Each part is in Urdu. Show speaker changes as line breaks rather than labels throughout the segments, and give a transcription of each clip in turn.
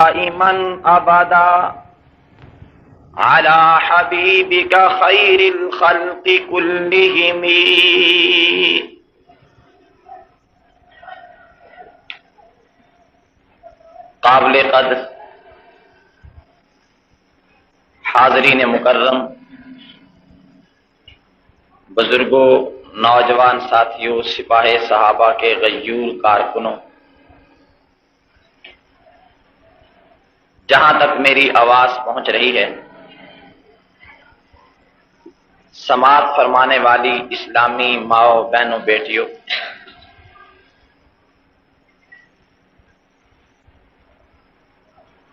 دائما ابدا على حبيبك خير الخلق كلهم. قابل قدر حاضرین مکرم، بزرگوں، نوجوان ساتھیوں، سپاہ صحابہ کے غیور کارکنوں، جہاں تک میری آواز پہنچ رہی ہے، سماعت فرمانے والی اسلامی ماؤں، بہنوں، بیٹیوں،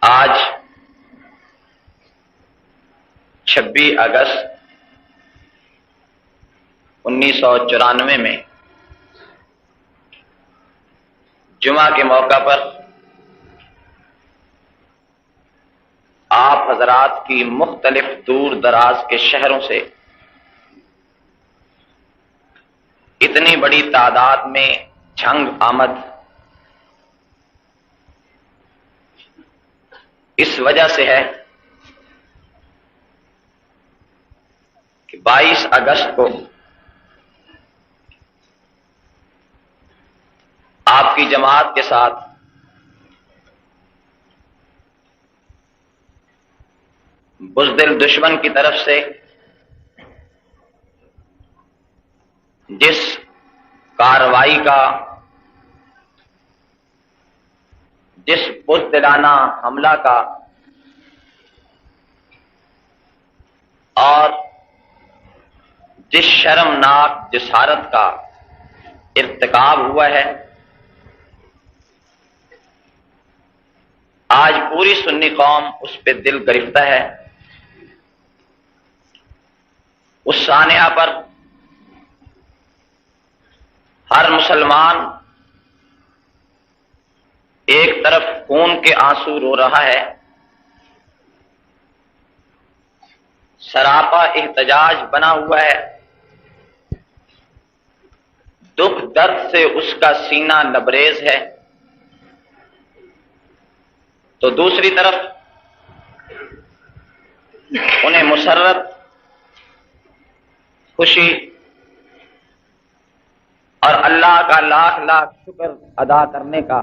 آج 26 اگست 1994 میں جمعہ کے موقع پر آپ حضرات کی مختلف دور دراز کے شہروں سے اتنی بڑی تعداد میں جھنگ آمد اس وجہ سے ہے کہ 22 اگست کو آپ کی جماعت کے ساتھ بزدل دشمن کی طرف سے جس کارروائی کا، جس بزدلانہ حملہ کا اور جس شرمناک جسارت کا ارتکاب ہوا ہے، آج پوری سنی قوم اس پہ دل گرفتہ ہے. اس سانحہ پر ہر مسلمان ایک طرف خون کے آنسو رو رہا ہے، سراپا احتجاج بنا ہوا ہے، دکھ درد سے اس کا سینہ لبریز ہے، تو دوسری طرف انہیں مسرت، خوشی اور اللہ کا لاکھ لاکھ شکر ادا کرنے کا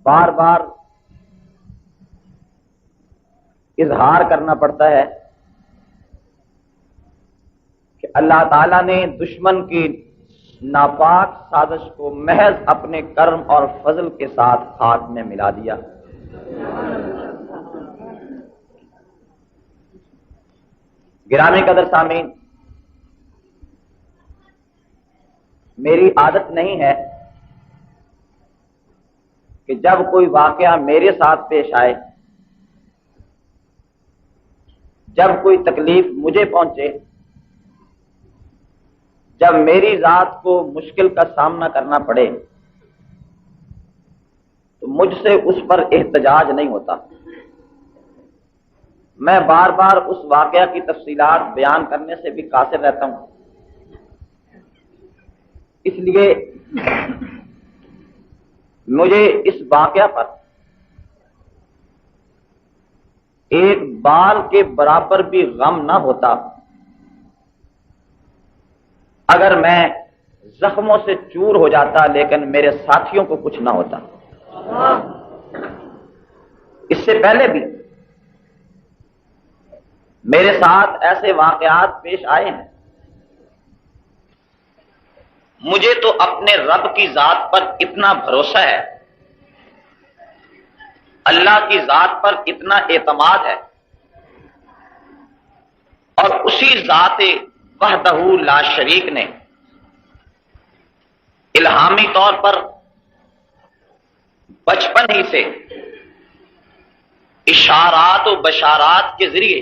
بار بار اظہار کرنا پڑتا ہے کہ اللہ تعالیٰ نے دشمن کی ناپاک سازش کو محض اپنے کرم اور فضل کے ساتھ خاک میں ملا دیا. گرامی قدر سامعین، میری عادت نہیں ہے کہ جب کوئی واقعہ میرے ساتھ پیش آئے، جب کوئی تکلیف مجھے پہنچے، جب میری ذات کو مشکل کا سامنا کرنا پڑے، تو مجھ سے اس پر احتجاج نہیں ہوتا. میں بار بار اس واقعہ کی تفصیلات بیان کرنے سے بھی قاصر رہتا ہوں. اس لیے مجھے اس واقعہ پر ایک بال کے برابر بھی غم نہ ہوتا اگر میں زخموں سے چور ہو جاتا لیکن میرے ساتھیوں کو کچھ نہ ہوتا. اس سے پہلے بھی میرے ساتھ ایسے واقعات پیش آئے ہیں. مجھے تو اپنے رب کی ذات پر اتنا بھروسہ ہے، اللہ کی ذات پر اتنا اعتماد ہے، اور اسی ذات وحدہ لا شریک نے الہامی طور پر بچپن ہی سے اشارات و بشارات کے ذریعے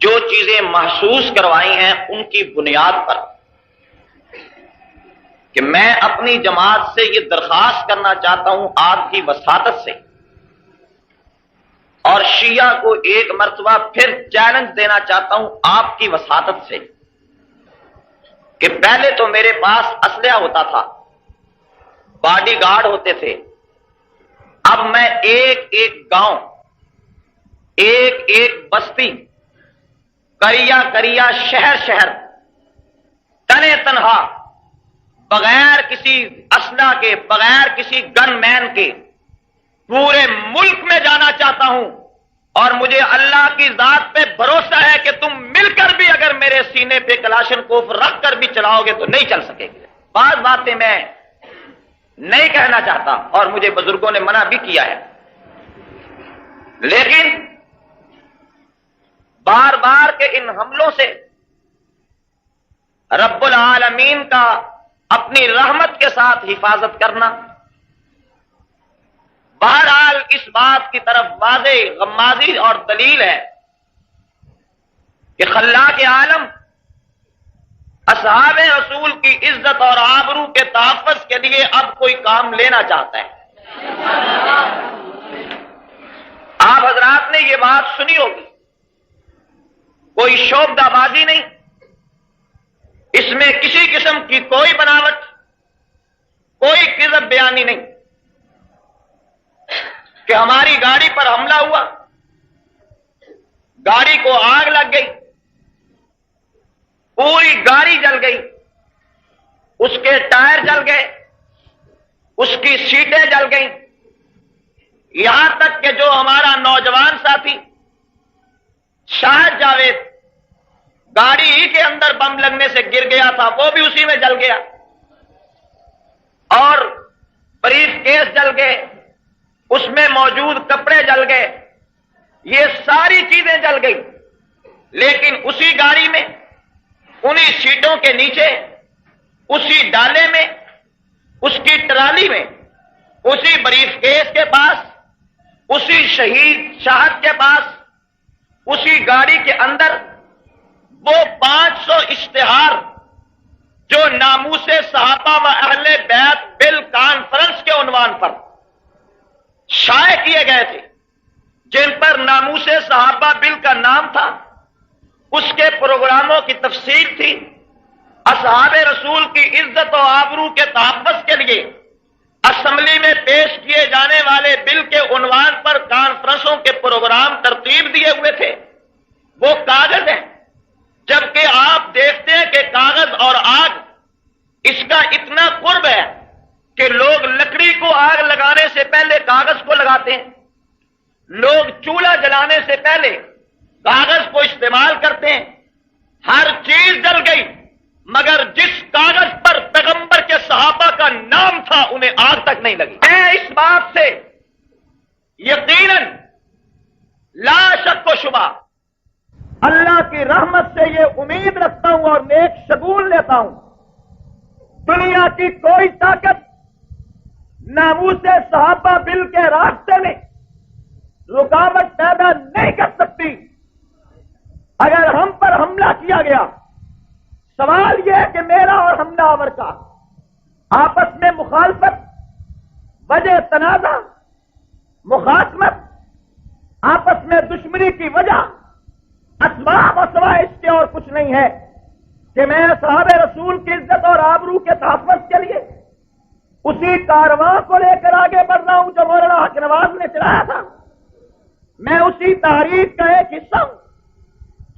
جو چیزیں محسوس کروائی ہیں، ان کی بنیاد پر کہ میں اپنی جماعت سے یہ درخواست کرنا چاہتا ہوں آپ کی وساطت سے، اور شیعہ کو ایک مرتبہ پھر چیلنج دینا چاہتا ہوں آپ کی وساطت سے کہ پہلے تو میرے پاس اسلحہ ہوتا تھا، باڈی گارڈ ہوتے تھے. اب میں ایک ایک گاؤں، ایک ایک بستی، کریا کریا، شہر شہر، تنے تنہا، بغیر کسی اسلحہ کے، بغیر کسی گن مین کے پورے ملک میں جانا چاہتا ہوں. اور مجھے اللہ کی ذات پہ بھروسہ ہے کہ تم مل کر بھی اگر میرے سینے پہ کلاشن کوف رکھ کر بھی چلاؤ گے تو نہیں چل سکے گی. بعض باتیں میں نہیں کہنا چاہتا اور مجھے بزرگوں نے منع بھی کیا ہے، لیکن بار بار کے ان حملوں سے رب العالمین کا اپنی رحمت کے ساتھ حفاظت کرنا. بہرحال اس بات کی طرف واضح غمازی اور دلیل ہے کہ خلاق عالم اصحاب رسول کی عزت اور آبرو کے تحفظ کے لیے اب کوئی کام لینا چاہتا ہے. آپ حضرات نے یہ بات سنی ہوگی، کوئی شعبدہ بازی نہیں، اس میں کسی قسم کی کوئی بناوٹ، کوئی کذب بیانی نہیں کہ ہماری گاڑی پر حملہ ہوا، گاڑی کو آگ لگ گئی، پوری گاڑی جل گئی، اس کے ٹائر جل گئے، اس کی سیٹیں جل گئیں، یہاں تک کہ جو ہمارا نوجوان ساتھی شاہد جاوید گاڑی ہی کے اندر بم لگنے سے گر گیا تھا، وہ بھی اسی میں جل گیا، اور بریف کیس جل گئے، اس میں موجود کپڑے جل گئے، یہ ساری چیزیں جل گئی. لیکن اسی گاڑی میں، انہی سیٹوں کے نیچے، اسی ڈالے میں، اس کی ٹرالی میں، اسی بریف کیس کے پاس، اسی شہید شاہد کے پاس، اسی گاڑی کے اندر وہ 500 اشتہار جو ناموس صحابہ و اہل بیت بل کانفرنس کے عنوان پر شائع کیے گئے تھے، جن پر ناموس صحابہ بل کا نام تھا، اس کے پروگراموں کی تفصیل تھی، اصحاب رسول کی عزت و آبرو کے تحفظ کے لیے اسمبلی میں پیش کیے جانے والے بل کے عنوان پر کانفرنسوں کے پروگرام ترتیب دیے ہوئے تھے. وہ کاغذ ہیں، جبکہ آپ دیکھتے ہیں کہ کاغذ اور آگ اس کا اتنا قرب ہے کہ لوگ لکڑی کو آگ لگانے سے پہلے کاغذ کو لگاتے ہیں، لوگ چولہا جلانے سے پہلے کاغذ کو استعمال کرتے ہیں. ہر چیز جل گئی، مگر جس کاغذ پر پیغمبر کے صحابہ کا نام تھا انہیں آگ تک نہیں لگی. میں اس بات سے یقیناً لا شک و شبہ اللہ کی رحمت سے یہ امید رکھتا ہوں اور نیک شگون لیتا ہوں، دنیا کی کوئی طاقت ناموس صحابہ بل کے راستے میں رکاوٹ پیدا نہیں کر سکتی. اگر ہم پر حملہ کیا گیا، سوال یہ ہے کہ میرا اور حملہ آور کا آپس میں مخالفت، وجہ تنازع، مخاصمت، آپس میں دشمنی کی وجہ اسباب و سوائے اس کے اور کچھ نہیں ہے کہ میں صحابہ رسول کی عزت اور آبرو کے تحفظ کے لیے اسی کارواں کو لے کر آگے بڑھ رہا ہوں جو مولانا حق نواز نے چلایا تھا. میں اسی تحریک کا ایک حصہ ہوں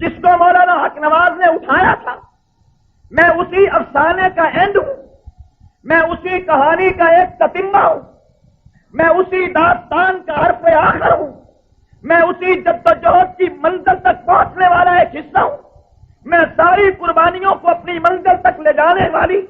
جس کو مولانا حق نواز نے اٹھایا تھا. میں اسی افسانے کا اینڈ ہوں، میں اسی کہانی کا ایک تتمہ ہوں، میں اسی داستان کا حرف آخر ہوں، میں اسی جدوجہد کی منزل تک پہنچنے والا ایک حصہ ہوں. میں ساری قربانیوں کو اپنی منزل تک لے جانے والی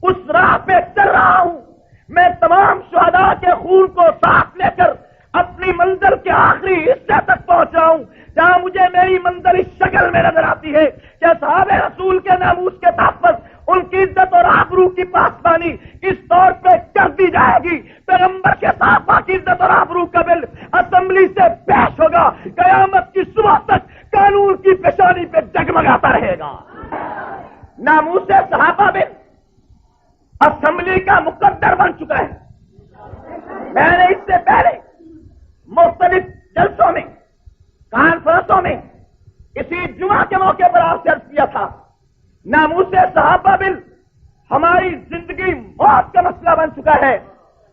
اس راہ پہ چل رہا ہوں. میں تمام شہداء کے خون کو ساتھ لے کر اپنی منزل کے آخری حصے تک پہنچ رہا ہوں، جہاں مجھے میری منزل اس شکل میں نظر آتی ہے کہ اصحاب رسول کے ناموس کے تحفظ، ان کی عزت اور آبرو کی پاسبانی اس طور پہ کر دی جائے گی. پیغمبر کے صحابہ کی عزت اور آبرو کا بل اسمبلی سے پیش ہوگا، قیامت کی صبح تک قانون کی پیشانی پہ جگمگاتا رہے گا. ناموس صحابہ بل اسمبلی کا مقدر بن چکا ہے. میں نے اس سے پہلے مختلف جلسوں میں، کانفرنسوں میں، اسی جمعہ کے موقع پر آپ سے عرض کیا تھا، ناموس صحابہ بل ہماری زندگی موت کا مسئلہ بن چکا ہے.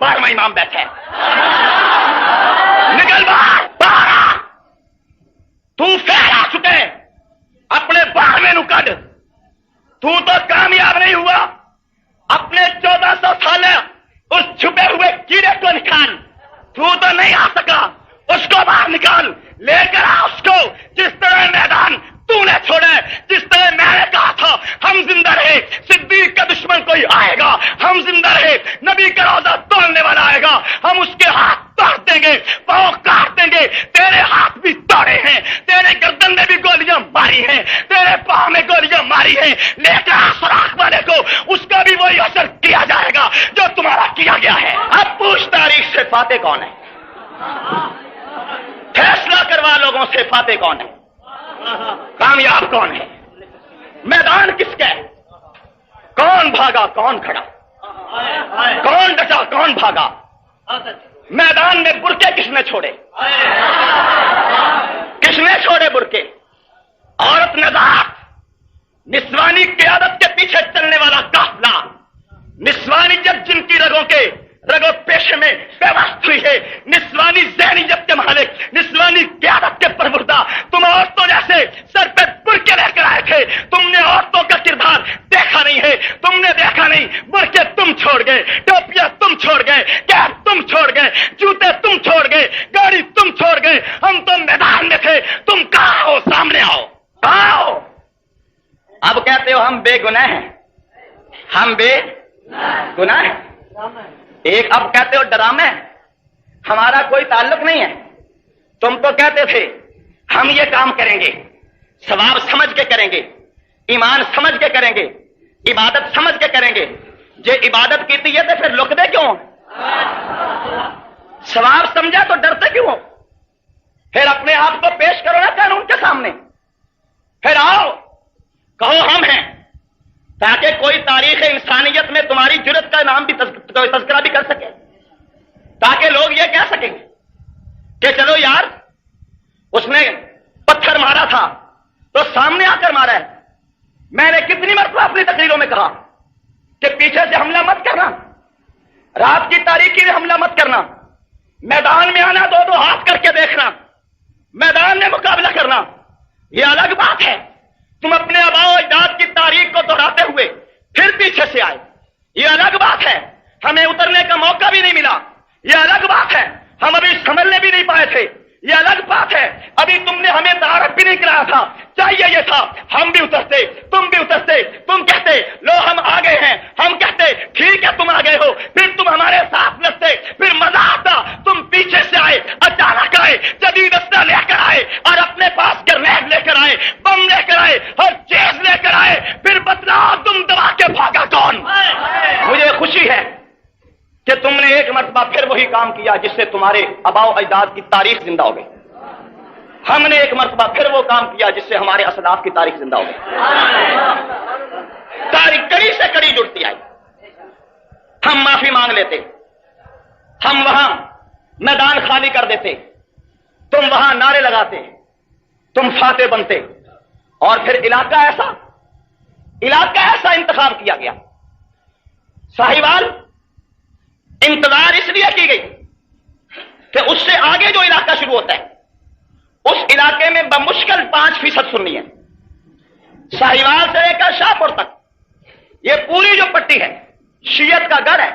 12واں امام بیٹھا ہے. نکل باہر باہر. تو پھر آ چکے اپنے 12ویں نو کڈ. تو کامیاب نہیں ہوا. اپنے 1400 سال اس چھپے ہوئے کیڑے کو نکال. تو نہیں آ سکا. اس کو باہر نکال. لے کر آ اس کو. جس طرح میدان تو نے چھوڑے, جس طرح میں نے کہا تھا ہم زندہ رہے, صدیق کا دشمن کوئی آئے گا, ہم زندہ رہے, نبی کا روزہ توڑنے والا آئے گا, ہم اس کے ہاتھ توڑ دیں گے, پاؤں کاٹ دیں گے. تیرے ہاتھ بھی توڑے ہیں, تیرے گردن میں بھی گولیاں ماری ہیں, تیرے پاؤں میں گولیاں ماری ہیں. لے کر سوراخ والے کو, اس کا بھی وہی اثر کیا جائے گا جو تمہارا کیا گیا ہے. اب پوچھ تاریخ سے فاتح کون ہے؟ فیصلہ کروا لوگوں سے فاتح کون ہے, کامیاب کون ہے, میدان کس کا ہے, کون بھاگا کون کھڑا, کون ڈٹا کون بھاگا, میدان میں برقعے کس نے چھوڑے, کس نے چھوڑے برقعے. عورت نزاعت, نسوانی قیادت کے پیچھے چلنے والا قافلہ, نسوانی جب جن کی رگوں پیشے میں پیوست ہوئی ہے, نسوانی ذہنیت کے مالک, نسوانی قیادت کے پروردہ. تم عورتوں جیسے سر پہ برقعے لے کر آئے تھے, تم نے عورتوں کا کردار دیکھا نہیں ہے, تم نے دیکھا نہیں. برقعے تم چھوڑ گئے, ٹوپیاں تم چھوڑ گئے, کیپ تم چھوڑ گئے, جوتے تم چھوڑ گئے, گاڑی تم چھوڑ گئے. ہم تو میدان میں تھے, تم کہاں ہو؟ سامنے آؤ, آؤ. اب کہتے ہو ہم بے گناہ ہیں, ہم بے گناہ ہیں. ایک اب کہتے ہو ڈرامے, ہمارا کوئی تعلق نہیں ہے. تم تو کہتے تھے ہم یہ کام کریں گے, ثواب سمجھ کے کریں گے, ایمان سمجھ کے کریں گے, عبادت سمجھ کے کریں گے. یہ عبادت کی تھی تو پھر لک دے کیوں؟ ثواب سمجھا تو ڈرتے کیوں؟ پھر اپنے آپ کو پیش کرو نا قانون کے سامنے. پھر آؤ کہو ہم ہیں, تاکہ کوئی تاریخ انسانیت میں تمہاری جرت کا نام بھی تذکرہ بھی کر سکے, تاکہ لوگ یہ کہہ سکیں کہ چلو یار اس نے پتھر مارا تھا تو سامنے آ کر مارا ہے. میں نے کتنی مرتبہ اپنی تقریروں میں کہا کہ پیچھے سے حملہ مت کرنا, رات کی تاریکی میں حملہ مت کرنا, میدان میں آنا دو ہاتھ کر کے دیکھنا, میدان میں مقابلہ کرنا, یہ الگ بات ہے. تم اپنے آباء و اجداد کی تاریخ کو دہراتے ہوئے پھر پیچھے سے آئے, یہ الگ بات ہے. ہمیں اترنے کا موقع بھی نہیں ملا, یہ الگ بات ہے. ہم ابھی سنبھلنے بھی نہیں پائے تھے, یہ الگ بات ہے. ابھی تم نے ہمیں تعارف بھی نہیں کرایا تھا, چاہیے یہ تھا ہم بھی اترتے, تم بھی اترتے. تم کہتے لو ہم آگے ہیں, ہم کہتے ٹھیک ہے تم آگے ہو, پھر تم ہمارے ساتھ لڑتے, پھر مزہ آتا. تم پیچھے سے آئے, اچانک آئے, جدید اسلحہ لے کر آئے, اور اپنے پاس گرنیڈ لے کر آئے, بم لے کر آئے, ہر چیز لے کر آئے. پھر بتلاؤ تم دبا کے بھاگا کون؟ مجھے خوشی ہے کہ تم نے ایک مرتبہ پھر وہی کام کیا جس سے تمہارے آباء و اجداد کی تاریخ زندہ ہو گئی. ہم نے ایک مرتبہ پھر وہ کام کیا جس سے ہمارے اسلاف کی تاریخ زندہ ہو گئی. تاریخ کڑی سے کڑی جڑتی آئی. ہم معافی مانگ لیتے, ہم وہاں میدان خالی کر دیتے, تم وہاں نعرے لگاتے, تم فاتح بنتے, اور پھر علاقہ ایسا انتخاب کیا گیا. ساہیوال انتظار اس لیے کی گئی کہ اس سے آگے جو علاقہ شروع ہوتا ہے اس علاقے میں بمشکل 5% سنی ہے. ساہیوال سے لے کر شاہپور تک یہ پوری جو پٹی ہے شیعت کا گڑھ ہے.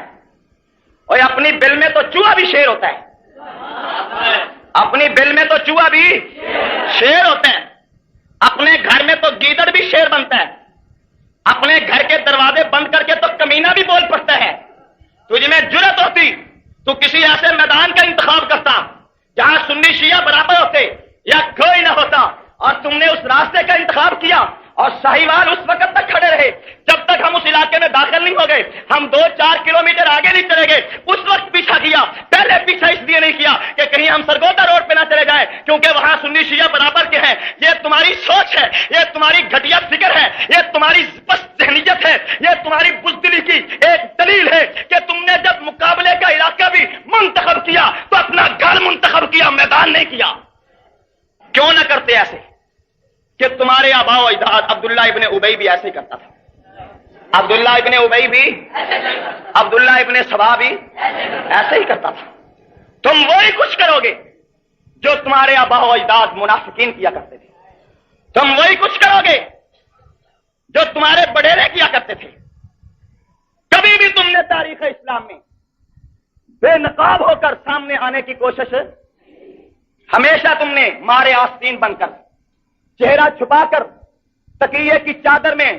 اور اپنی بل میں تو چوہا بھی شیر ہوتا ہے, اپنی بل میں تو چوہا بھی شیر ہوتا ہے, اپنے گھر میں تو گیدڑ بھی شیر بنتا ہے, اپنے گھر کے دروازے بند کر کے تو کمینہ بھی بول پڑتا ہے. تجھ میں جرت ہوتی تو کسی ایسے میدان کا انتخاب کرتا جہاں سنی شیعہ برابر ہوتے یا کوئی نہ ہوتا, اور تم نے اس راستے کا انتخاب کیا. اور ساہیوال اس وقت تک کھڑے رہے جب تک ہم اس علاقے میں داخل نہیں ہو گئے. ہم 2-4 کلومیٹر آگے نہیں چلے گئے, اس وقت پیچھا کیا. پہلے پیچھا اس لیے نہیں کیا کہ کہیں ہم سرگودا روڈ پہ نہ چلے جائیں, کیونکہ وہاں سنی شیعہ برابر کے ہیں. یہ تمہاری سوچ ہے, یہ تمہاری گھٹیا فکر ہے, یہ تمہاری پست ذہنیت ہے, یہ تمہاری بزدلی کی ایک دلیل ہے کہ تم نے جب مقابلے کا علاقہ بھی منتخب کیا تو اپنا گھر منتخب کیا, میدان نہیں کیا. کیوں نہ کرتے ایسے کہ تمہارے آباء و اجداد عبداللہ ابن ابی بھی ایسے کرتا تھا. عبداللہ ابن ابی بھی، عبداللہ ابن سبا بھی ایسے ہی کرتا تھا۔ تم وہی کچھ کرو گے جو تمہارے آباء و اجداد منافقین کیا کرتے تھے، تم وہی کچھ کرو گے جو تمہارے بڑیرے کیا کرتے تھے۔ کبھی بھی تم نے تاریخ اسلام میں بے نقاب ہو کر سامنے آنے کی کوشش، ہمیشہ تم نے مارے آستین بن کر، چہرہ چھپا کر، تکیے کی چادر میں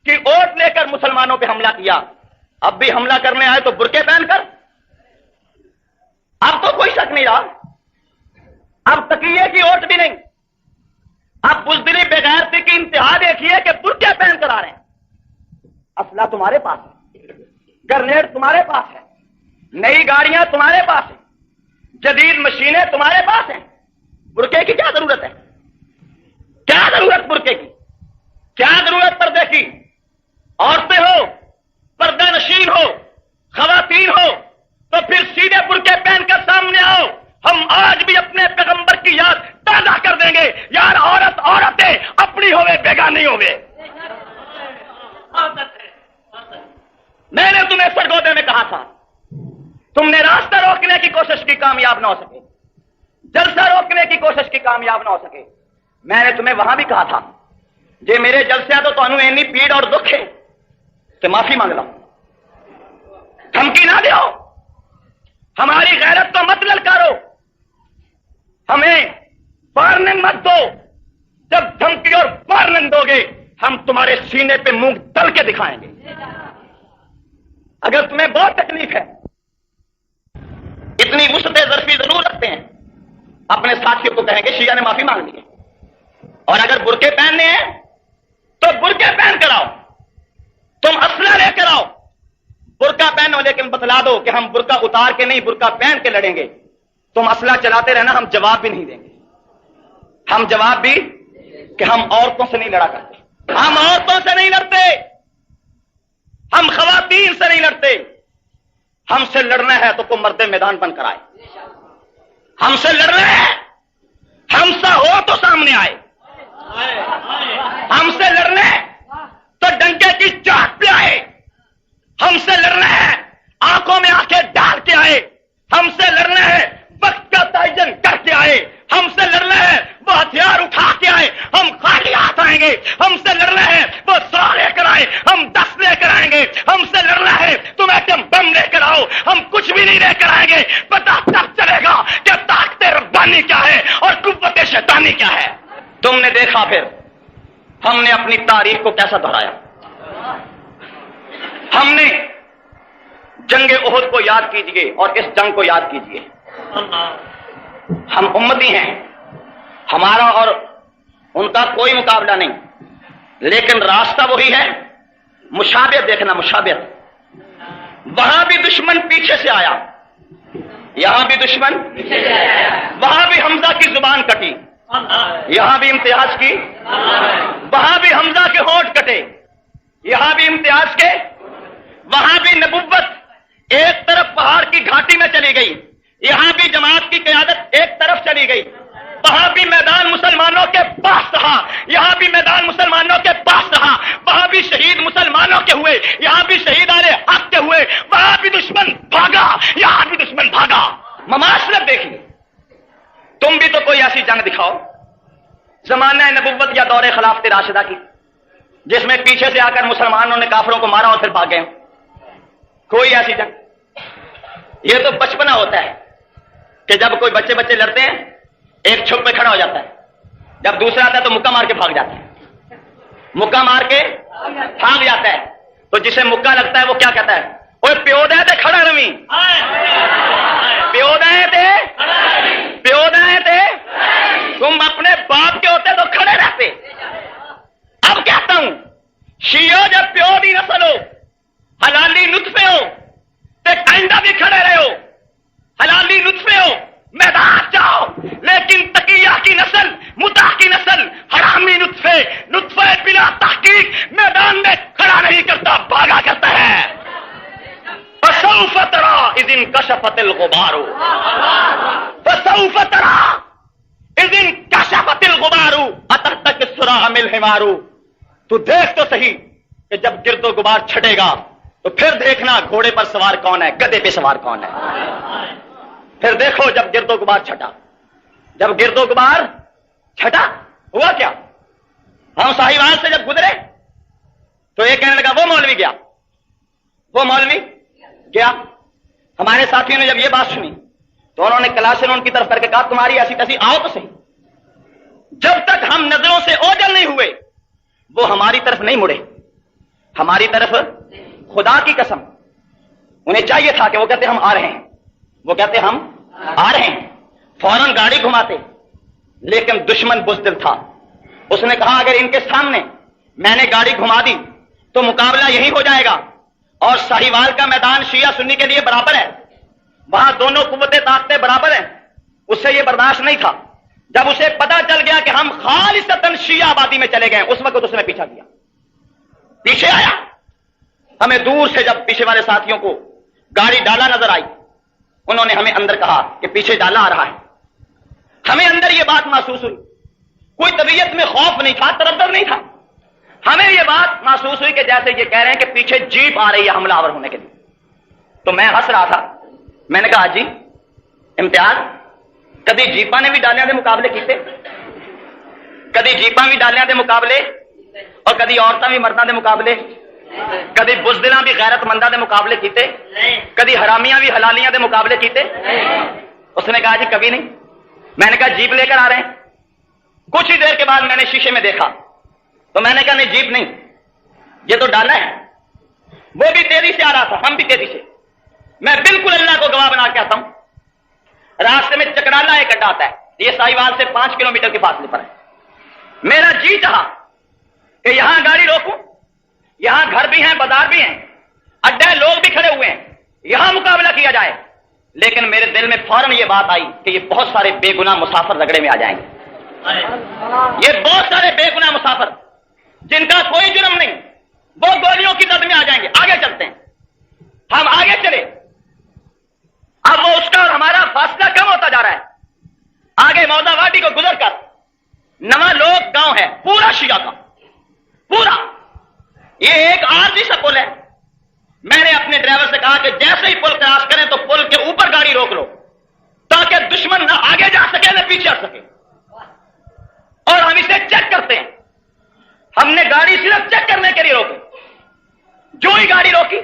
کی اوٹ لے کر مسلمانوں پہ حملہ کیا۔ اب بھی حملہ کرنے آئے تو برقعے پہن کر، اب تو کوئی شک نہیں رہا، اب تکیے کی اوٹ بھی نہیں، اب بزدلی بغیرتی کی انتہا دیکھیے کہ برقعے پہن کر آ رہے ہیں۔ اسلحہ تمہارے پاس ہے، گرنیڈ تمہارے پاس ہے، نئی گاڑیاں تمہارے پاس ہیں، جدید مشینیں تمہارے پاس ہیں، برقعے کی کیا ضرورت ہے؟ کیا ضرورت برقعے کی؟ کیا ضرورت پردے کی؟ عورتیں ہو، پردہ نشین ہو، خواتین ہو تو پھر سیدھے برقعے پہن کر سامنے آؤ، ہم آج بھی اپنے پیغمبر کی یاد تازہ کر دیں گے۔ یار عورت عورتیں اپنی ہوئے بیگانی ہوئے۔ میں نے تمہیں سرگودے میں کہا تھا، تم نے راستہ روکنے کی کوشش کی، کامیاب نہ ہو سکے، جلسہ روکنے کی کوشش کی، کامیاب نہ ہو سکے۔ میں نے تمہیں وہاں بھی کہا تھا جے میرے جلسے تو تمہیں اینی پیڑ اور دکھ ہے کہ معافی مانگ لو، دھمکی نہ دیو، ہماری غیرت تو مت للکارو، ہمیں وارننگ مت دو، جب دھمکی اور وارننگ دو گے ہم تمہارے سینے پہ منہ تل کے دکھائیں گے۔ اگر تمہیں بہت تکلیف ہے، اتنی وسعت ظرفی ضرور رکھتے ہیں، اپنے ساتھیوں کو کہیں گے شیعہ نے معافی مانگ لی ہے، اور اگر برقعے پہننے ہیں تو برقعے پہن کر آؤ، تم اسلحہ لے کر آؤ، برقع پہنو لیکن بتلا دو کہ ہم برقع اتار کے نہیں برقع پہن کے لڑیں گے۔ تم اسلحہ چلاتے رہنا، ہم جواب بھی نہیں دیں گے، ہم جواب بھی کہ ہم عورتوں سے نہیں لڑا کرتے، ہم عورتوں سے نہیں لڑتے، ہم خواتین سے نہیں لڑتے، ہم سے لڑنا ہے تو کوئی مرد میدان بن کر آئے، ہم سے لڑنا ہے ہم سا ہو تو سامنے آئے، ہم سے لڑنا ہے تو ڈنکے کی چاٹ پہ آئے، ہم سے لڑنا ہے آنکھوں میں آنکھیں ڈال کے آئے، ہم سے لڑنا ہے وقت کا تعین کر کے آئے، ہم سے لڑنا ہے وہ ہتھیار اٹھا کے آئے، ہم خالی ہاتھ آئیں گے، ہم سے لڑنا ہے وہ 100 لے کر آئے، ہم 10 لے کر آئیں گے، ہم سے لڑنا ہے تم ایٹم بم لے کر آؤ، ہم کچھ بھی نہیں لے کر آئیں گے، پتہ تب چلے گا کہ طاقت ربانی کیا ہے اور قوت شیطانی کیا ہے۔ تم نے دیکھا پھر ہم نے اپنی تاریخ کو کیسا دہرایا، ہم نے جنگ احد کو یاد کیجئے اور اس جنگ کو یاد کیجئے، ہم امتی ہیں، ہمارا اور ان کا کوئی مقابلہ نہیں، لیکن راستہ وہی ہے، مشابہت دیکھنا، مشابہت، وہاں بھی دشمن پیچھے سے آیا، یہاں بھی دشمن، وہاں بھی حمزہ کی زبان کٹی، یہاں بھی امتیاز کی، وہاں بھی حمزہ کے ہونٹ کٹے، یہاں بھی امتیاز کے، وہاں بھی نبوت ایک طرف پہاڑ کی گھاٹی میں چلی گئی، یہاں بھی جماعت کی قیادت ایک طرف چلی گئی، وہاں بھی میدان مسلمانوں کے پاس رہا، یہاں بھی میدان مسلمانوں کے پاس رہا، وہاں بھی شہید مسلمانوں کے ہوئے، یہاں بھی شہید اہل حق کے ہوئے، وہاں بھی دشمن بھاگا، یہاں بھی دشمن بھاگا۔ مماثلت دیکھیے، تم بھی تو کوئی ایسی جنگ دکھاؤ زمانہ نبوت یا دور خلافت راشدہ کی جس میں پیچھے سے آ کر مسلمانوں نے کافروں کو مارا اور پھر بھاگ گئے، کوئی ایسی جنگ؟ یہ تو بچپنا ہوتا ہے کہ جب کوئی بچے لڑتے ہیں ایک چھپ میں کھڑا ہو جاتا ہے، جب دوسرا آتا ہے تو مکہ مار کے بھاگ جاتا ہے، مکہ مار کے بھاگ جاتا ہے، تو جسے مکہ لگتا ہے وہ کیا کہتا ہے؟ اوے پیو دے تے کھڑا رمی، پیو دے تے، پیو دے تے، تم اپنے باپ کے ہوتے تو کھڑے رہتے۔ اب کہتا ہوں شیعہ جب پیو دی نسل ہو، حلالی نطفے ہو تے آئندہ بھی کھڑے رہے ہو، حلالی نطفے ہو میدان جاؤ، لیکن تقیہ کی نسل، متع کی نسل، حرامی نطفے بلا تحقیق میدان میں کھڑا نہیں کرتا، بھاگا کرتا ہے۔ فسوف تری اذ انکشفت الغبار، فسوف تری اذ انکشفت الغبار اترتک الصراع من الحمار، تو دیکھ تو صحیح
کہ جب گرد و غبار چھٹے گا تو پھر دیکھنا گھوڑے پر سوار کون ہے، گدھے پہ سوار کون ہے۔ پھر دیکھو جب گرد و غبار چھٹا، جب گرد و غبار چھٹا ہوا کیا؟ ہم ساہیوال سے جب گزرے تو یہ کہنے لگا وہ مولوی گیا، وہ مولوی گیا۔ ہمارے ساتھیوں نے جب یہ بات سنی تو انہوں نے کلاشن ان کی طرف کر کے کہا تمہاری ایسی تیسی آؤ تو صحیح۔ جب تک ہم نظروں سے اوجل نہیں ہوئے وہ ہماری طرف نہیں مڑے، ہماری طرف خدا کی قسم انہیں چاہیے تھا کہ وہ کہتے ہم آ رہے ہیں، وہ کہتے ہم آ رہے ہیں، فوراً گاڑی گھماتے۔ لیکن دشمن بزدل تھا، اس نے کہا اگر ان کے سامنے میں نے گاڑی گھما دی تو مقابلہ یہی ہو جائے گا، اور ساہیوال کا میدان شیعہ سنی کے لیے برابر ہے، وہاں دونوں قوتیں طاقتیں برابر ہیں۔ اس سے یہ برداشت نہیں تھا۔ جب اسے پتا چل گیا کہ ہم خالصتاً شیعہ آبادی میں چلے گئے، اس وقت اس نے پیچھا کیا، پیچھے آیا۔ ہمیں دور سے جب پیچھے والے ساتھیوں کو گاڑی ڈالا نظر آئی، انہوں نے ہمیں اندر کہا کہ پیچھے ڈالا آ رہا ہے۔ ہمیں اندر یہ بات محسوس ہوئی، کوئی طبیعت میں خوف نہیں تھا، تردد نہیں تھا، ہمیں یہ بات محسوس ہوئی کہ جیسے یہ کہہ رہے ہیں کہ پیچھے جیپ آ رہی ہے حملہ آور ہونے کے لیے۔ تو میں ہنس رہا تھا، میں نے کہا جی امتیاز کدی جیپاں نے بھی ڈالیاں دے مقابلے کیتے، کدی جیپاں بھی ڈالیاں دے مقابلے، اور کدی عورتاں بھی مرداں دے مقابلے، کدی بزدلاں بھی غیرت منداں دے مقابلے کیتے، کدی حرامیاں بھی حلالیاں دے مقابلے کیتے؟ اس نے کہا جی کبھی نہیں۔ میں نے کہا جیپ لے کر آ رہے ہیں۔ کچھ ہی دیر کے بعد میں نے شیشے میں دیکھا تو میں نے کہا نہیں جیپ نہیں، یہ تو ڈالا ہے۔ وہ بھی تیزی سے آ رہا تھا، ہم بھی تیزی سے۔ میں بالکل اللہ کو گواہ بنا کے آتا ہوں، راستے میں چکرالا ایک اڈا آتا ہے، یہ ساہیوال سے 5 کلومیٹر کے فاصلے پر ہے۔ میرا جی چاہا کہ یہاں گاڑی روکوں، یہاں گھر بھی ہیں، بازار بھی ہیں، اڈے لوگ بھی کھڑے ہوئے ہیں، یہاں مقابلہ کیا جائے۔ لیکن میرے دل میں فوراً یہ بات آئی کہ یہ بہت سارے بے گناہ مسافر رگڑے میں آ جائیں گے، یہ بہت سارے بے گناہ مسافر جن کا کوئی جرم نہیں وہ گولیوں کی زد میں آ جائیں گے۔ آگے چلتے ہیں، ہم آگے چلے۔ اب وہ اس کا اور ہمارا فاصلہ کم ہوتا جا رہا ہے۔ آگے مودا واٹی کو گزر کر نواں لوگ گاؤں ہے، پورا شیعہ کا پورا، یہ ایک عارضی سا پل ہے۔ میں نے اپنے ڈرائیور سے کہا کہ جیسے ہی پل کراس کریں تو پل کے اوپر گاڑی روک لو تاکہ دشمن نہ آگے جا سکے نہ پیچھے آ سکے، اور ہم اسے چیک کرتے ہیں۔ ہم نے گاڑی صرف چیک کرنے کے لیے روکی، جو ہی گاڑی روکی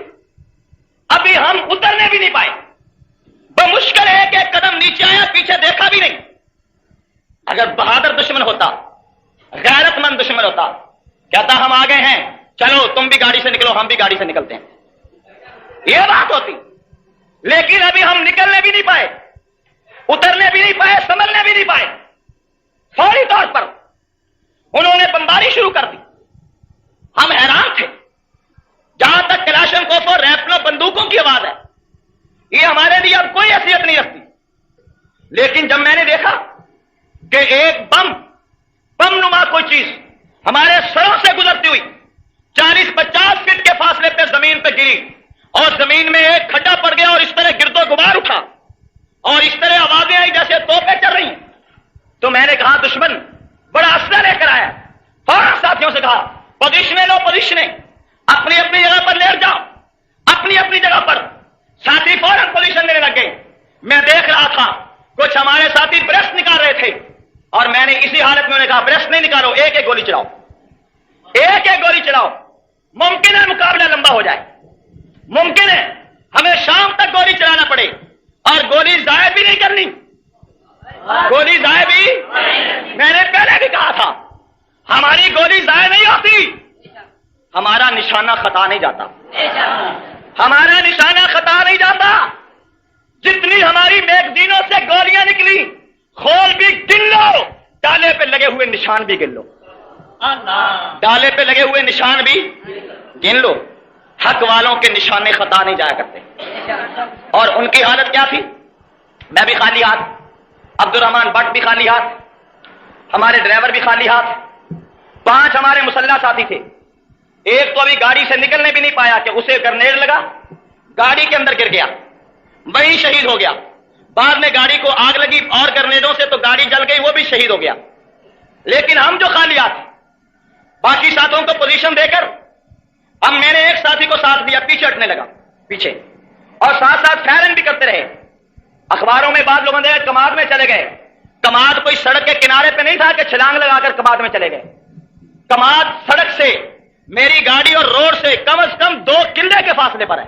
ابھی ہم اترنے بھی نہیں پائے، بمشکل ایک ایک قدم نیچے آیا، پیچھے دیکھا بھی نہیں۔ اگر بہادر دشمن ہوتا، غیرت مند دشمن ہوتا، کہتا ہم آگے ہیں چلو تم بھی گاڑی سے نکلو ہم بھی گاڑی سے نکلتے ہیں، یہ بات ہوتی۔ لیکن ابھی ہم نکلنے بھی نہیں پائے، اترنے بھی نہیں پائے، سنبھلنے بھی نہیں پائے۔ فوری طور پر انہوں نے بمباری شروع کر دی۔ ہم حیران تھے، جہاں تک کلاشن کوف اور ریفلوں بندوقوں کی آواز ہے یہ ہمارے لیے اب کوئی حیثیت نہیں رکھتی۔ لیکن جب میں نے دیکھا کہ ایک بم نما کوئی چیز ہمارے سروں سے گزرتی ہوئی 40-50 فٹ کے فاصلے پہ زمین پہ گری، اور زمین میں ایک کھڈا پڑ گیا، اور اس طرح گرد و غبار اٹھا، اور اس طرح آوازیں آئی جیسے توپیں چل رہی ہیں، تو میں نے کہا دشمن بڑا اسلحہ لے کر آیا۔ فوراً ساتھیوں سے کہا پوزیشنیں لو، پوزیشنیں، اپنی اپنی جگہ پر لیٹ جاؤ، اپنی اپنی جگہ پر۔ ساتھی فوراً پوزیشن لینے لگ گئے۔ میں دیکھ رہا تھا کچھ ہمارے ساتھی برسٹ نکال رہے تھے، اور میں نے اسی حالت میں انہیں کہا برسٹ نہیں نکالو، ایک ایک گولی چلاؤ، ایک ایک گولی چلاؤ۔ ممکن ہے مقابلہ لمبا ہو جائے، ممکن ہے ہمیں شام تک گولی چلانا پڑے، اور گولی ضائع بھی نہیں کرنی، گولی ضائع بھی۔ میں نے پہلے بھی کہا تھا ہماری گولی ضائع نہیں ہوتی، ہمارا نشانہ خطا نہیں جاتا، ہمارا نشانہ خطا نہیں جاتا۔ جتنی ہماری میگزینوں سے گولیاں نکلی خول بھی گن لو، ڈالے پہ لگے ہوئے نشان بھی گن لو، ڈالے پہ لگے ہوئے نشان بھی گن لو۔ حق والوں کے نشانے خطا نہیں جایا کرتے۔ اور ان کی حالت کیا تھی؟ میں بھی خالی ہاتھ، عبد الرحمان بٹ بھی خالی ہاتھ، ہمارے ڈرائیور بھی خالی ہاتھ، 5 ہمارے مسلح ساتھی تھے۔ ایک تو ابھی گاڑی سے نکلنے بھی نہیں پایا کہ اسے گرنیڈ لگا، گاڑی کے اندر گر گیا، وہی شہید ہو گیا۔ بعد میں گاڑی کو آگ لگی اور گرنیڈوں سے تو گاڑی جل گئی، وہ بھی شہید ہو گیا۔ لیکن ہم جو خالی ہاتھ، باقی ساتھوں کو پوزیشن دے کر اب میں نے ایک ساتھی کو ساتھ دیا، پیچھے ہٹنے لگا پیچھے، اور ساتھ ساتھ فیرن بھی کرتے رہے۔ اخباروں میں بعض لوگوں نے کماد میں چلے گئے۔ کماد کوئی سڑک کے کنارے پہ نہیں تھا کہ چھلانگ لگا کر کماد میں چلے گئے۔ کماد سڑک سے، میری گاڑی اور روڈ سے کم از کم 2 کلے کے فاصلے پر ہے،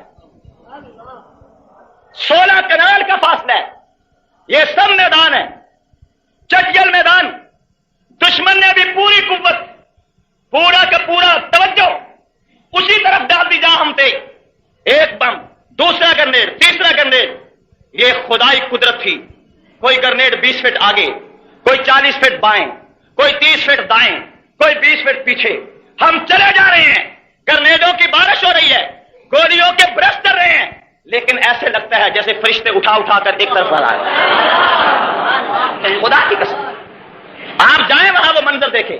16 کنال کا فاصلہ ہے۔ یہ سب میدان ہے، چٹیل میدان۔ دشمن نے بھی پوری قوت، پورا کا پورا توجہ اسی طرف ڈال دی جہاں ہم تھے۔ ایک بم، دوسرا گرنیڈ، تیسرا گرنیڈ، یہ خدائی قدرت تھی۔ کوئی گرنیڈ 20 فٹ آگے، کوئی 40 فٹ بائیں، کوئی 30 فٹ دائیں، کوئی 20 فٹ پیچھے۔ ہم چلے جا رہے ہیں، گرنیڈوں کی بارش ہو رہی ہے، گولیوں کے برس کر رہے ہیں، لیکن ایسے لگتا ہے جیسے فرشتے اٹھا اٹھا کر ایک طرف آ رہے ہیں۔ خدا کی قسم، آپ جائیں وہاں وہ منظر دیکھیں،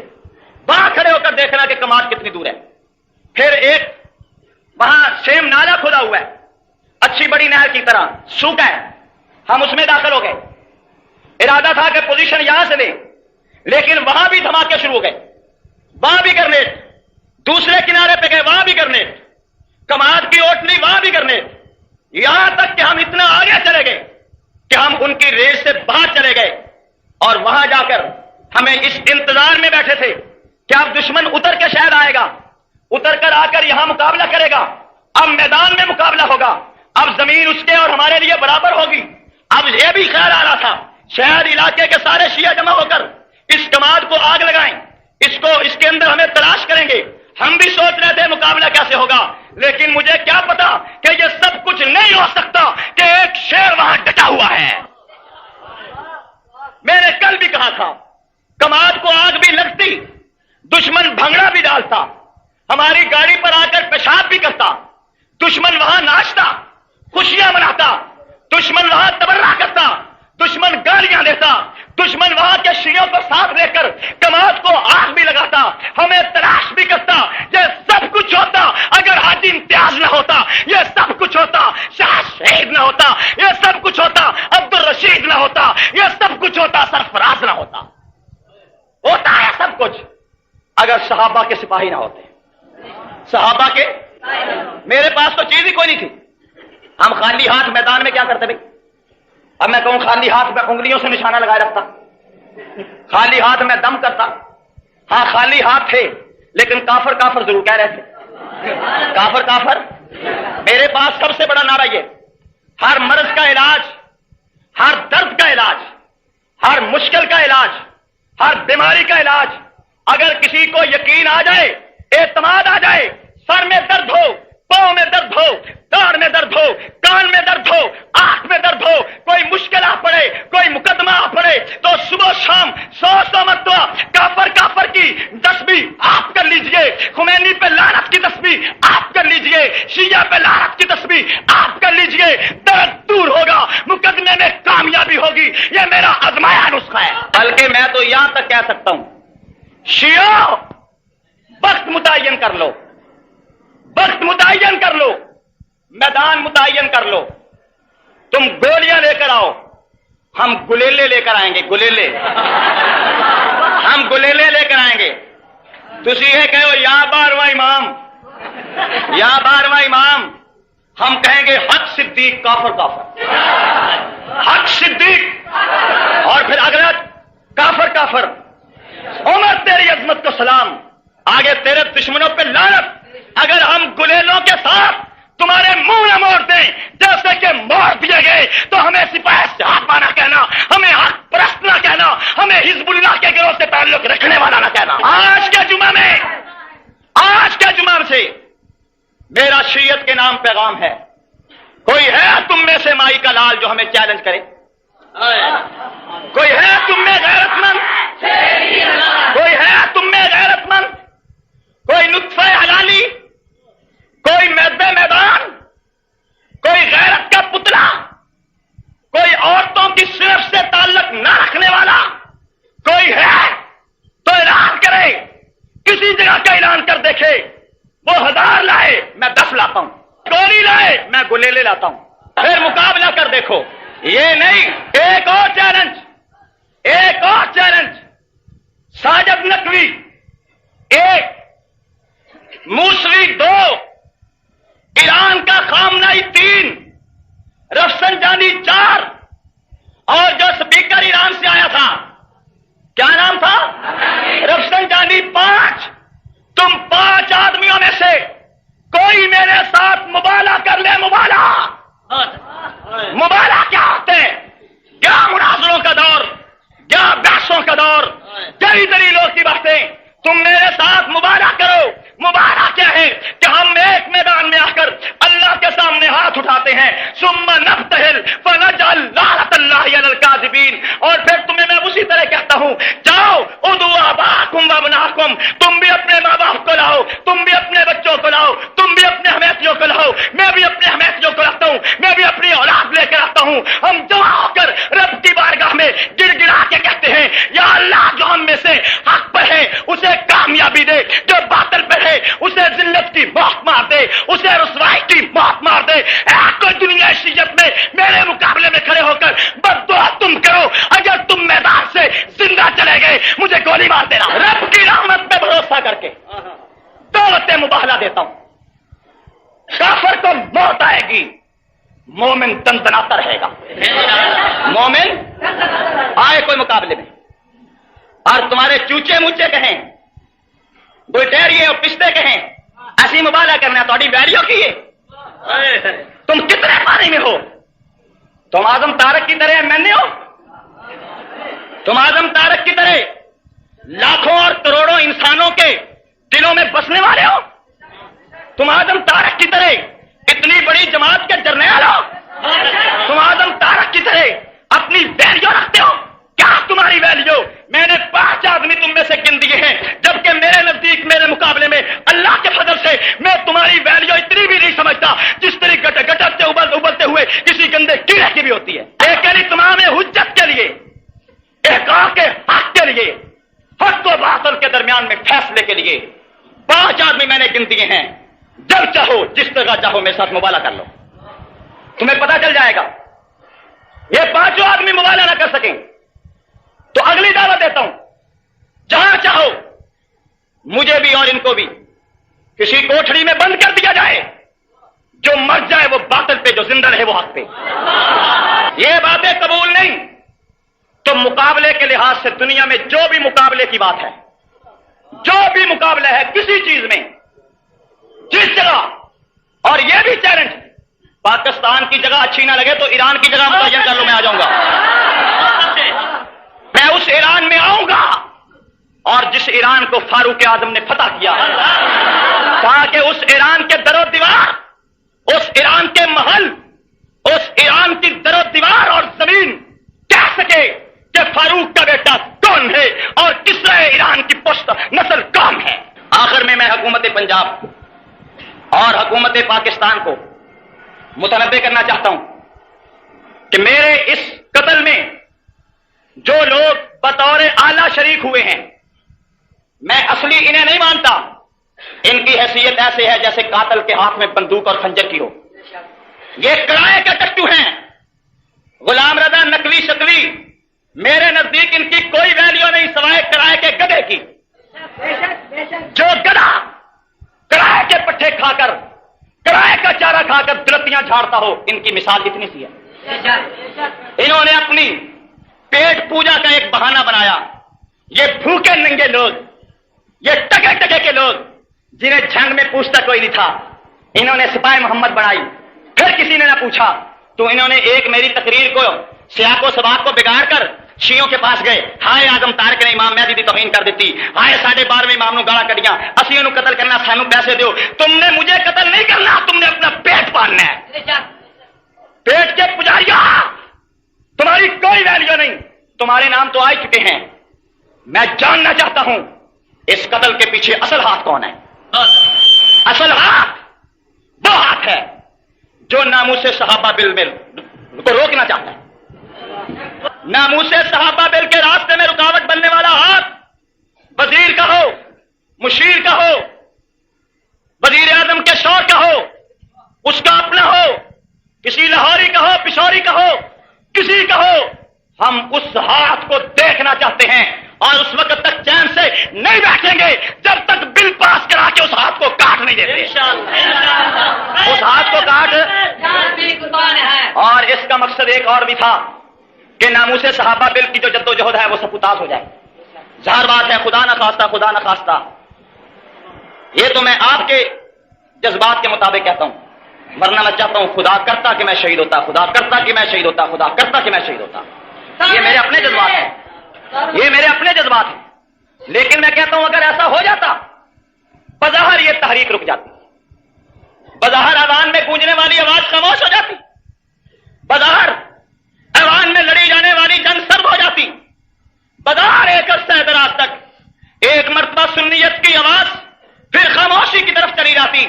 وہاں کھڑے ہو کر دیکھنا کہ کماد کتنی دور ہے۔ پھر ایک وہاں سیم نالا کھدا ہوا ہے، اچھی بڑی نہر کی طرح سوکھا ہے، ہم اس میں داخل ہو گئے۔ ارادہ تھا کہ پوزیشن یہاں سے لیں، لیکن وہاں بھی دھماکے شروع ہو گئے، وہاں بھی گرنیڈ، دوسرے کنارے پہ گئے وہاں بھی گرنیڈ، کماد کی اوٹلی وہاں بھی گرنیڈ، یہاں تک کہ ہم اتنا آگے چلے گئے کہ ہم ان کی ریس سے باہر چلے گئے، اور وہاں جا کر ہمیں اس انتظار میں بیٹھے تھے کہ اب دشمن اتر کے شاید آئے گا، اتر کر آ کر یہاں مقابلہ کرے گا، اب میدان میں مقابلہ ہوگا، اب زمین اس کے اور ہمارے لیے برابر ہوگی۔ اب یہ بھی خیال آ رہا تھا شہر علاقے کے سارے شیعہ جمع ہو کر اس کماد کو آگ لگائیں، اس کے اندر ہمیں تلاش کریں گے۔ ہم بھی سوچ رہے تھے مقابلہ کیسے ہوگا، لیکن مجھے کیا پتا کہ یہ سب کچھ نہیں ہو سکتا کہ ایک شیر وہاں ڈٹا ہوا ہے۔ میں نے کل بھی کہا تھا، کماد کو آگ بھی لگتی، دشمن بھنگڑا بھی ڈالتا، ہماری گاڑی پر آ کر پیشاب بھی کرتا، دشمن وہاں ناچتا، خوشیاں مناتا، دشمن وہاں تبرہ کرتا، دشمن گالیاں دیتا، دشمن وہاں کے شیعوں کو ساتھ لے کر کماد کو آگ بھی لگاتا، ہمیں تلاش بھی کرتا۔ یہ سب کچھ ہوتا اگر حاجی امتیاز نہ ہوتا، یہ سب کچھ ہوتا شاہ شہید نہ ہوتا، یہ سب کچھ ہوتا عبدالرشید نہ ہوتا، یہ سب کچھ ہوتا سرفراز نہ ہوتا۔ ہوتا ہے سب کچھ اگر صحابہ کے سپاہی نہ ہوتے، صحابہ کے۔ میرے پاس تو چیز ہی کوئی نہیں تھی، ہم خالی ہاتھ میدان میں کیا کرتے بھائی؟ اب میں کہوں خالی ہاتھ میں انگلیوں سے نشانہ لگائے رکھتا، خالی ہاتھ میں دم کرتا۔ ہاں خالی ہاتھ تھے، لیکن کافر کافر ضرور کہہ رہے تھے، کافر کافر۔ میرے پاس سب سے بڑا نعرہ یہ، ہر مرض کا علاج، ہر درد کا علاج، ہر مشکل کا علاج، ہر بیماری کا علاج، اگر کسی کو یقین آ جائے، اعتماد آ جائے، سر میں درد ہو، پاؤں میں درد ہو، داڑھ میں درد ہو، کان میں درد ہو، آنکھ میں درد ہو، کوئی مشکل آ پڑے، کوئی مقدمہ آ پڑے، تو صبح شام 100 مرتبہ کافر کافر کی تسبیح آپ کر لیجئے، خمینی پہ لعنت کی تسبیح آپ کر لیجئے، شیعہ پہ لعنت کی تسبیح آپ کر لیجئے، درد دور ہوگا، مقدمے میں کامیابی ہوگی۔ یہ میرا آزمایا نسخہ ہے۔ بلکہ میں تو یہاں تک کہہ سکتا ہوں، شیعہ وقت متعین کر لو، وقت متعین کر لو، میدان متعین کر لو، تم گولیاں لے کر آؤ، ہم گلیلے لے کر آئیں گے، گلیلے، ہم گلیلے لے کر آئیں گے۔ تسی یہ کہو یا 12واں امام، یا 12واں امام، ہم کہیں گے حق صدیق کافر کافر، حق صدیق، اور پھر اگلا کافر کافر، عمر تیری عظمت کو سلام، آگے تیرے دشمنوں پہ لعنت۔ اگر ہم گلیلوں کے ساتھ تمہارے منہ نہ موڑ دیں جیسے کہ موڑ دیے گئے، تو ہمیں سپاہی صحابہ نہ کہنا، ہمیں حق پرست نہ کہنا، ہمیں حزب اللہ کے گروہ سے تعلق رکھنے والا نہ کہنا۔ آج کے جمعہ سے میرا شریعت کے نام پیغام ہے، کوئی ہے تم میں سے مائی کا لال جو ہمیں چیلنج کرے؟ کوئی ہے تم میں غیرت مند؟ کوئی ہے تم میں غیرت مند؟ کوئی نطفہ حلالی، کوئی میدے میدان، کوئی غیرت کا پتلا، کوئی عورتوں کی صرف سے تعلق نہ رکھنے والا کوئی ہے تو اعلان کرے، کسی جگہ کا اعلان کر دیکھے۔ وہ 1000 لائے میں 10 لاتا ہوں، گولی لائے میں گلیلے لاتا ہوں، پھر مقابلہ کر دیکھو۔ یہ نہیں، ایک اور چیلنج، ایک اور چیلنج، ساجد نقوی 1، موسوی 2، خامنائی 3، رفسنجانی 4 اور جو سپیکر ایران سے آیا تھا کیا نام تھا؟ رفسنجانی 5۔ تم 5 آدمیوں میں سے کوئی میرے ساتھ مبالغہ کر لے، مبالغہ کیا ہوتے ہیں؟ کیا مناظروں کا دور، کیا بحثوں کا دور، کئی دلیلوں کی باتیں، تم میرے ساتھ مبالغہ کرو۔ مبالغہ کیا ہے کہ ہم ایک میدان میں آ کر اللہ کے سامنے ہاتھ اٹھاتے ہیں، ثم نبتہل فنجعل لعنۃ اللہ علی الکاذبین، اور پھر تمہیں میں اسی طرح کہتا ہوں جاؤ ادعوا آباءکم وابناءکم، تم بھی اپنے ماں باپ کو لاؤ، تم بھی اپنے بچوں کو لاؤ، تم بھی اپنے حمیتیوں کو لاؤ، میں بھی اپنے حمیتیوں کو رکھتا ہوں، میں بھی اپنی اولاد لے کر آتا ہوں۔ ہم جمع ہو کر رب کی بارگاہ میں گڑ گڑا کے کہتے ہیں یا اللہ جو ہم میں سے حق پر ہے اسے کامیابی دے، جو باطل پر ہے اسے ذلت کی موت مار دے، اسے رسوائی کی موت مار دے۔ کوئی دنیا شریعت میں میرے مقابلے میں کھڑے ہو کر بد دعا تم کرو، اگر تم میدان سے زندہ چلے گئے مجھے گولی مار دینا۔ رب کی رحمت پہ بھروسہ کر کے دعوت مباہلہ دیتا ہوں، کافر کو موت آئے گی، مومن تنتناتا رہے گا۔ مومن آئے کوئی مقابلے میں اور تمہارے چوچے موچے کہیں، بلٹیریے اور پستے کہیں ایسی مبالغہ کرنا تھوڑی ویلیو کی ہے؟ تم کتنے پانی میں ہو؟ تم اعظم طارق کی طرح میں ہو؟ تم اعظم طارق کی طرح لاکھوں اور کروڑوں انسانوں کے دلوں میں بسنے والے ہو؟ تم اعظم طارق کی طرح اتنی بڑی جماعت کے جرنیل ہو؟ تم اعظم طارق کی طرح اپنی ویلیو رکھتے ہو؟ کیا تمہاری ویلیو؟ میں نے 5 آدمی تم میں سے گن دیے ہیں، جبکہ میرے نزدیک میرے مقابلے میں اللہ کے فضل سے میں تمہاری ویلیو اتنی بھی نہیں سمجھتا جس طرح گٹرتے ابلتے ہوئے کسی گندے کیڑے کی بھی ہوتی ہے۔ لیکن تمام حجت کے لیے، احقاق کے حق کے لیے، حق و باطل کے درمیان میں فیصلے کے لیے 5 آدمی میں نے گن دیے ہیں۔ جب چاہو جس طرح چاہو میرے ساتھ مبالغہ کر لو، تمہیں پتہ چل جائے گا۔ یہ 5 آدمی مبالغہ نہ کر سکیں تو اگلی دعوت دیتا ہوں، جہاں چاہو مجھے بھی اور ان کو بھی کسی کوٹھڑی میں بند کر دیا جائے، جو مر جائے وہ باطل پہ، جو زندہ رہے وہ حق پہ۔ یہ باتیں قبول نہیں تو مقابلے کے لحاظ سے دنیا میں جو بھی مقابلے کی بات ہے، جو بھی مقابلہ ہے کسی چیز میں، جس جگہ، اور یہ بھی چیلنج، پاکستان کی جگہ اچھی نہ لگے تو ایران کی جگہ متعین کر لو، میں آ جاؤں گا۔ میں اس ایران میں آؤں گا اور جس ایران کو فاروق اعظم نے فتح کیا، تاکہ اس ایران کے در و دیوار، اس ایران کے محل، اس ایران کی در و دیوار اور زمین کہہ سکے کہ فاروق کا بیٹا کون ہے اور کسرا ایران کی پشت نسل کون ہے۔ آخر میں حکومت پنجاب اور حکومت پاکستان کو متنبع کرنا چاہتا ہوں کہ میرے اس قتل میں جو لوگ بطور آلہ شریک ہوئے ہیں، میں اصلی انہیں نہیں مانتا۔ ان کی حیثیت ایسے ہے جیسے قاتل کے ہاتھ میں بندوق اور خنجر کی ہو۔ یہ کرائے کے کٹو ہیں، غلام رضا نقوی شکوی، میرے نزدیک ان کی کوئی ویلیو نہیں سوائے کرائے کے گدھے کی۔ جو گدھا کرائے کے پٹھے کھا کر، کرائے کا چارہ کھا کر درتیاں جھاڑتا ہو، ان کی مثال اتنی سی ہے۔ انہوں نے اپنی پیٹ پوجا کا ایک بہانہ بنایا۔ یہ بھوکے ننگے لوگ، یہ ٹکے ٹکے کے لوگ جنہیں جنگ میں پوچھتا کوئی نہیں تھا، انہوں نے سپاہ محمد بنائی، پھر کسی نے نہ پوچھا تو انہوں نے ایک میری تقریر کو، سیاق و سباق کو بگاڑ کر شیعوں کے پاس گئے۔ ہائے اعظم طارق نے امام مہدی دی توہین کر دیتی، ہائے 12.5 امام نو گالا کڈیاں، اسی انہوں قتل کرنا، سانو پیسے دیو۔ تم نے مجھے قتل نہیں کرنا، تم نے اپنا پیٹ پالنا ہے۔ پیٹ کے پجاریاں، تمہاری کوئی ویلیو نہیں، تمہارے نام تو آ چکے ہیں۔ میں جاننا چاہتا ہوں اس قتل کے پیچھے اصل ہاتھ کون ہے؟ اصل ہاتھ وہ ہاتھ ہے جو ناموس صحابہ بل کو روکنا چاہتا ہے۔ ناموس صحابہ بل کے راستے میں رکاوٹ بننے والا ہاتھ وزیر کا ہو، مشیر کا ہو، وزیر اعظم کے شور کا ہو، اس کا اپنا ہو، کسی لاہوری کا ہو، پشوری کا ہو، کسی کا ہو، ہم اس ہاتھ کو دیکھنا چاہتے ہیں اور اس وقت تک چین سے نہیں بیٹھیں گے جب تک بل پاس کرا کے اس ہاتھ کو کاٹ نہیں دیتے، اس ہاتھ کو کاٹ. اور اس کا مقصد ایک اور بھی تھا کہ ناموس صحابہ بل کی جو جدوجہد ہے وہ سپتاز ہو جائے. ظاہر بات ہے، خدا نہ خواستہ یہ تو میں آپ کے جذبات کے مطابق کہتا ہوں، ورنہ میں چاہتا ہوں خدا کرتا کہ میں شہید ہوتا، خدا کرتا کہ میں شہید ہوتا، خدا کرتا کہ میں شہید ہوتا. یہ میرے اپنے جذبات ہیں، یہ میرے اپنے جذبات ہیں. لیکن میں کہتا ہوں اگر ایسا ہو جاتا، بظاہر یہ تحریک رک جاتی، بظاہر اذان میں گونجنے والی آواز خاموش ہو جاتی، بظاہر ایوان میں لڑی جانے والی جنگ سرد ہو جاتی، بظاہر ایک عرصہ دراز تک ایک مرتبہ سنیت کی آواز پھر خاموشی کی طرف چلی جاتی،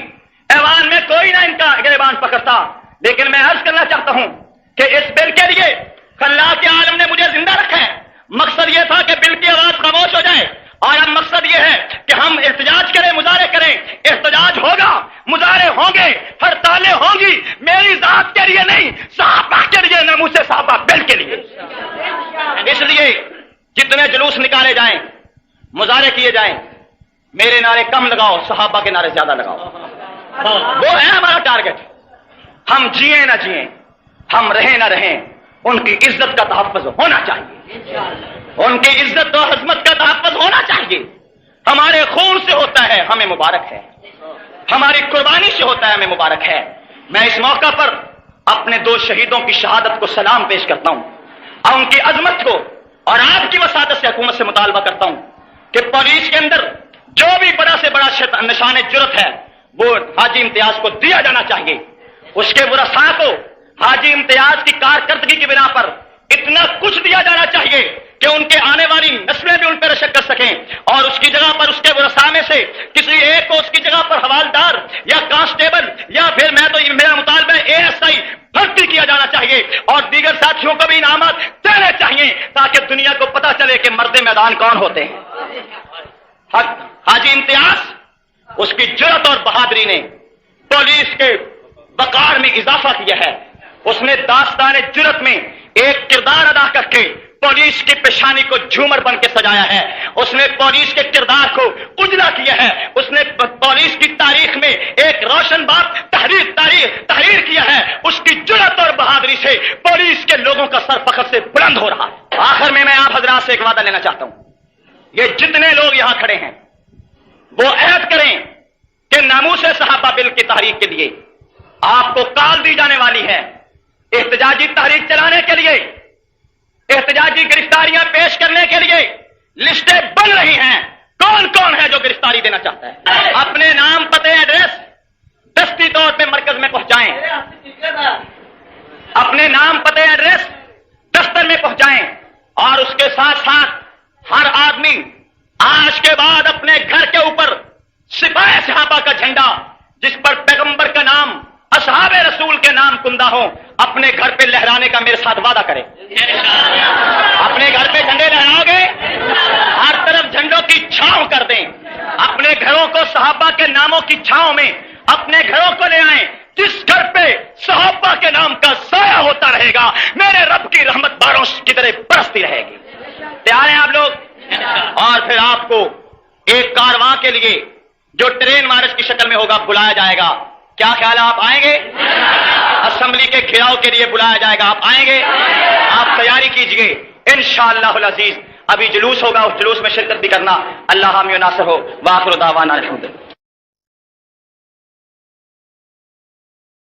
ایوان میں کوئی نہ ان کا گریبان پکڑتا. لیکن میں عرض کرنا چاہتا ہوں کہ اس بل کے لیے اللہ کے عالم نے مجھے زندہ رکھا ہے. مقصد یہ تھا کہ بل کی آواز خاموش ہو جائے، اور اب مقصد یہ ہے کہ ہم احتجاج کریں، مظاہرے کریں. احتجاج ہوگا، مظاہرے ہوں گے، ہڑتالیں ہوں گی، میری ذات کے لیے نہیں، صحابہ کے لیے، ناموس صحابہ بل کے لیے. اس لیے جتنے جلوس نکالے جائیں، مظاہرے کیے جائیں، میرے نعرے کم لگاؤ، صحابہ کے نعرے زیادہ لگاؤ. وہ ہے ہمارا ٹارگٹ. ہم جئیں نہ جئیں، ہم رہیں نہ رہیں، ان کی عزت کا تحفظ ہونا چاہیے، ان کی عزت و عظمت کا تحفظ ہونا چاہیے. ہمارے خون سے ہوتا ہے، ہمیں مبارک ہے، ہماری قربانی سے ہوتا ہے، ہمیں مبارک ہے. میں اس موقع پر اپنے 2 شہیدوں کی شہادت کو سلام پیش کرتا ہوں اور ان کی عظمت کو اور آپ کی وساطت سے حکومت سے مطالبہ کرتا ہوں کہ پولیس کے اندر جو بھی بڑا سے بڑا نشان جرت ہے وہ حاجی امتیاز کو دیا جانا چاہیے. اس کے ورثاء کو حاجی امتیاز کی کارکردگی کی بنا پر اتنا کچھ دیا جانا چاہیے کہ ان کے آنے والی نسلیں بھی ان پر رشک کر سکیں، اور اس کی جگہ پر اس کے ورثاء میں سے کسی ایک کو اس کی جگہ پر حوالدار یا کانسٹیبل یا پھر میرا مطالبہ ASI بھرتی کیا جانا چاہیے، اور دیگر ساتھیوں کو بھی انعامات دینے چاہیے تاکہ دنیا کو پتہ چلے کہ مرد میدان کون ہوتے ہیں. حاجی امتیاز، اس کی جرأت اور بہادری نے پولیس کے وقار میں اضافہ کیا ہے. اس نے داستان جرأت میں ایک کردار ادا کر کے پولیس کی پیشانی کو جھومر بن کے سجایا ہے. اس نے پولیس کے کردار کو اجلا کیا ہے. اس نے پولیس کی تاریخ میں ایک روشن باب تحریر کیا ہے. اس کی جرأت اور بہادری سے پولیس کے لوگوں کا سر فخر سے بلند ہو رہا ہے. آخر میں آپ حضرات سے ایک وعدہ لینا چاہتا ہوں، یہ جتنے لوگ یہاں کھڑے ہیں وہ عہد کریں کہ ناموس صحابہ بل کی تحریک کے لیے آپ کو کال دی جانے والی ہے. احتجاجی تحریک چلانے کے لیے، احتجاجی گرفتاریاں پیش کرنے کے لیے لسٹیں بن رہی ہیں. کون کون ہے جو گرفتاری دینا چاہتا ہے؟ اپنے نام، پتے، ایڈریس دستی طور پہ مرکز میں پہنچائیں. اپنے نام، پتے، ایڈریس دفتر میں پہنچائیں، اور اس کے ساتھ ساتھ ہر آدمی آج کے بعد اپنے گھر کے اوپر سپاہ صحابہ کا جھنڈا جس پر پیغمبر کا نام، اصحاب رسول کے نام کندہ ہو، اپنے گھر پہ لہرانے کا میرے ساتھ وعدہ کریں. اپنے گھر پہ جھنڈے لہراؤ گے، ہر طرف جھنڈوں کی چھاؤں کر دیں. اپنے گھروں کو صحابہ کے ناموں کی چھاؤں میں اپنے گھروں کو لے آئیں. جس گھر پہ صحابہ کے نام کا سایہ ہوتا رہے گا، میرے رب کی رحمت بارش کی طرح برستی رہے گی. تیار ہیں آپ لوگ؟ اور پھر آپ کو ایک کارواں کے لیے جو ٹرین مارچ کی شکل میں ہوگا بلایا جائے گا. کیا خیال ہے، آپ آئیں گے؟ اسمبلی کے گھیراؤ کے لیے بلایا جائے گا، آپ آئیں گے؟ آپ تیاری کیجئے انشاءاللہ العزیز. ابھی جلوس ہوگا، اس جلوس میں شرکت بھی کرنا. اللہ حامی و ناصر ہو. وآخر دعوانا الحمدللہ.